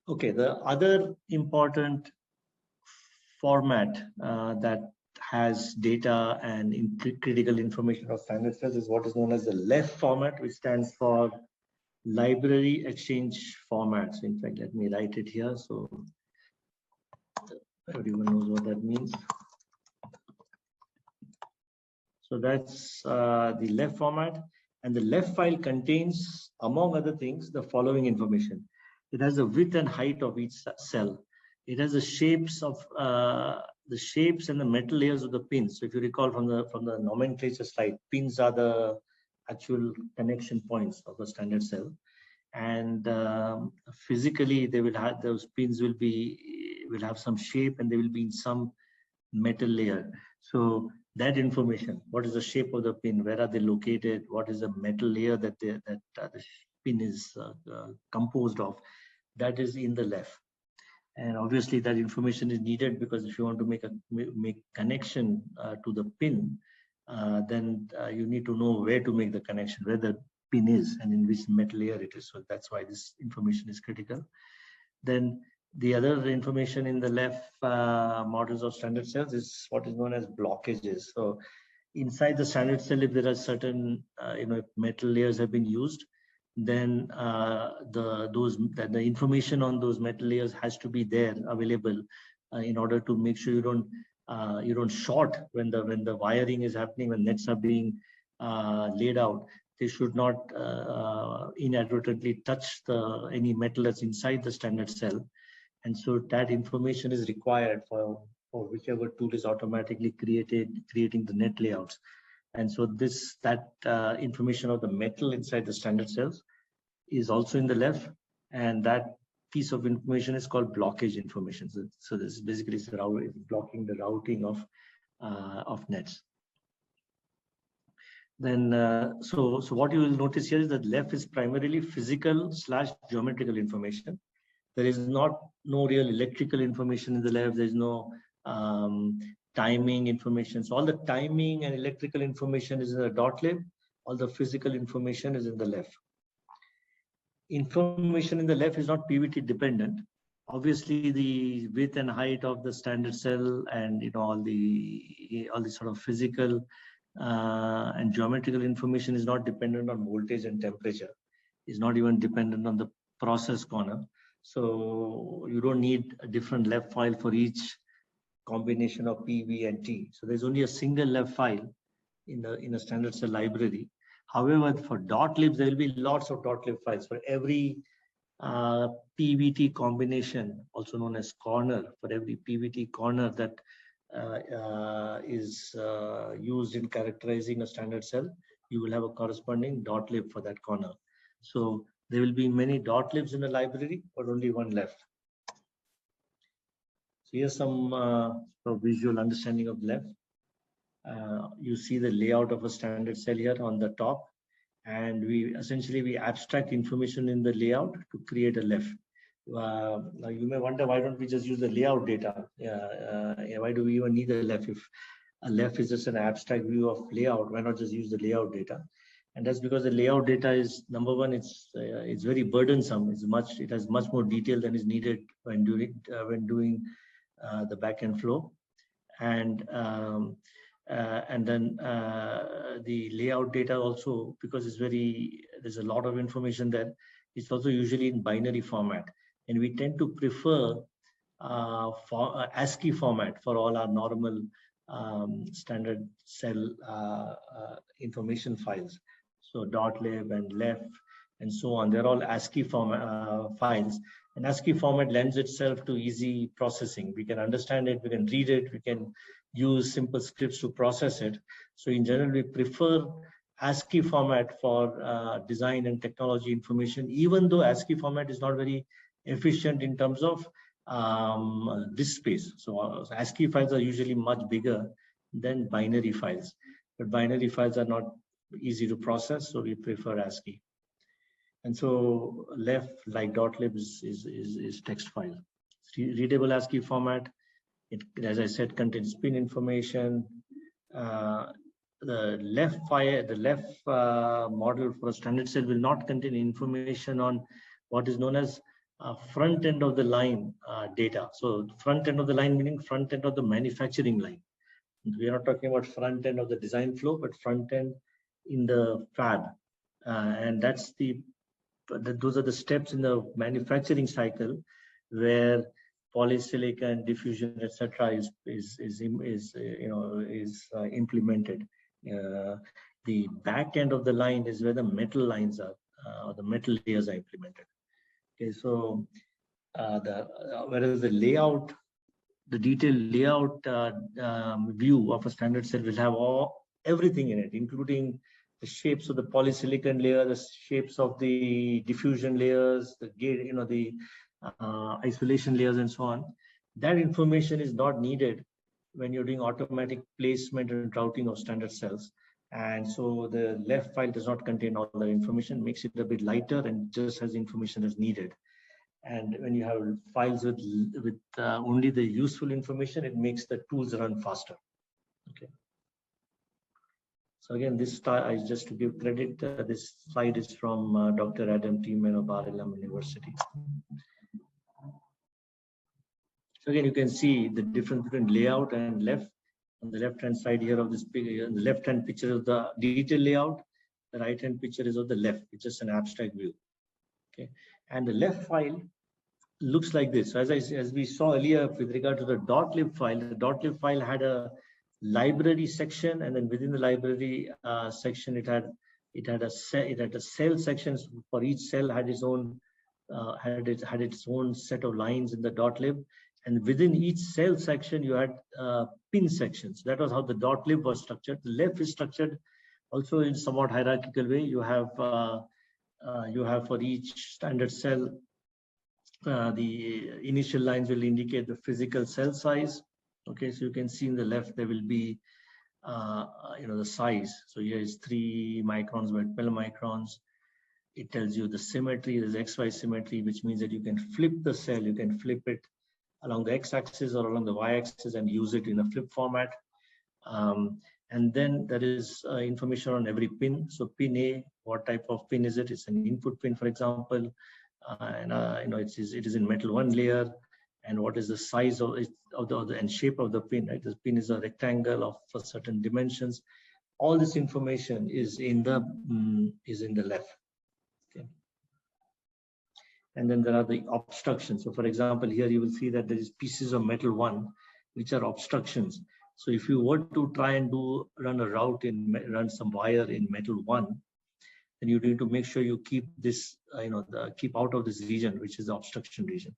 Okay, the other important format that has data and critical information of standard cells is what is known as the LEF format, which stands for Library Exchange Format. So in fact, let me write it here so everyone knows what that means. So that's the LEF format, and the LEF file contains, among other things, the following information. It has the width and height of each cell. It has the shapes and the metal layers of the pins. So if you recall from the nomenclature slide, pins are the actual connection points of a standard cell, and physically they will have, those pins will have some shape and they will be in some metal layer. So that information, what is the shape of the pin, where are they located, what is the metal layer that the pin is composed of, that is in the LEF. And obviously that information is needed because if you want to make connection to the pin, then you need to know where to make the connection, where the pin is and in which metal layer it is. So that's why this information is critical. Then the other information in the LEF models of standard cells is what is known as blockages. So inside the standard cell, if there are certain if metal layers have been used, then the information on those metal layers has to be there available in order to make sure you don't short when the wiring is happening, when nets are being laid out. They should not inadvertently touch any metal that's inside the standard cell. And so that information is required for whichever tool is automatically creating the net layouts. And so that information of the metal inside the standard cells is also in the LEF, and that piece of information is called blockage information. So this is basically blocking the routing of nets. Then so what you will notice here is that LEF is primarily physical / geometrical information. There is no real electrical information in the LEF. There's no timing information. So all the timing and electrical information is in the .lib. All the physical information is in the LEF. Information in the LEF is not PVT dependent. Obviously, the width and height of the standard cell and all the sort of physical and geometrical information is not dependent on voltage and temperature. It's not even dependent on the process corner. So you don't need a different LEF file for each combination of P, V, and T. So there's only a single LEF file in a standard cell library. However, for .libs, there will be lots of .lib files for every PVT combination, also known as corner. For every PVT corner that is used in characterizing a standard cell, you will have a corresponding .lib for that corner. So there will be many .libs in the library, but only one left. So here's some visual understanding of LEF. You see the layout of a standard cell here on the top, and we abstract information in the layout to create a LEF. Now you may wonder, why don't we just use the layout data? Why do we even need a LEF? If a LEF is just an abstract view of layout, why not just use the layout data? And that's because the layout data is, number one, it's very burdensome. It has much more detail than is needed when doing the backend flow, and then the layout data also, because there's a lot of information there. It's also usually in binary format, and we tend to prefer ASCII format for all our normal standard cell information files. So .lib and LEF and so on, they're all ASCII format files. And ASCII format lends itself to easy processing. We can understand it, we can read it, we can use simple scripts to process it. So in general, we prefer ASCII format for design and technology information, even though ASCII format is not very efficient in terms of disk space. So ASCII files are usually much bigger than binary files, but binary files are not easy to process, so we prefer ASCII. And so LEF, like .lib, is text file. Readable ASCII format. It, as I said, contains pin information. The LEF file, the LEF model for a standard cell will not contain information on what is known as front end of the line data. So front end of the line meaning front end of the manufacturing line. We are not talking about front end of the design flow, but front end in the fab. And that's those are the steps in the manufacturing cycle where polysilicon diffusion, etc., is implemented. The back end of the line is where the metal lines are, or the metal layers are implemented. Okay, so whereas the layout, the detailed layout view of a standard cell will have everything in it, including the shapes of the polysilicon layer, the shapes of the diffusion layers, the gate, the isolation layers, and so on. That information is not needed when you're doing automatic placement and routing of standard cells. And so the LEF file does not contain all the information, makes it a bit lighter and just has information as needed. And when you have files with only the useful information, it makes the tools run faster. Okay. So again, this just to give credit, this slide is from Dr. Adam Tiemann of RLM University. So again, you can see the difference between layout and LEF. On the left-hand side here of this picture, the left-hand picture is the detailed layout. The right-hand picture is of the LEF. It's just an abstract view. Okay, and the LEF file looks like this. So as we saw earlier with regard to the .lib file, the .lib file had a library section, and then within the library section, it had a cell sections. For each cell had its own set of lines in the .lib, and within each cell section you had pin sections. That was how the .lib was structured. The LEF is structured also in somewhat hierarchical way. You have for each standard cell, the initial lines will indicate the physical cell size. Okay, so you can see in the left there will be the size. So here is 3 microns by 12 microns. It tells you the symmetry. There's XY symmetry, which means that you can flip the cell. You can flip it along the x-axis or along the y-axis and use it in a flip format. And then there is information on every pin. So pin A, what type of pin is it? It's an input pin, for example. It is in metal 1 layer. And what is the size of the and shape of the pin? Right, the pin is a rectangle of certain dimensions. All this information is in the LEF. Okay. And then there are the obstructions. So for example, here you will see that there is pieces of metal 1 which are obstructions. So if you were to try and run a route run some wire in metal 1, then you need to make sure you keep this keep out of this region, which is the obstruction region.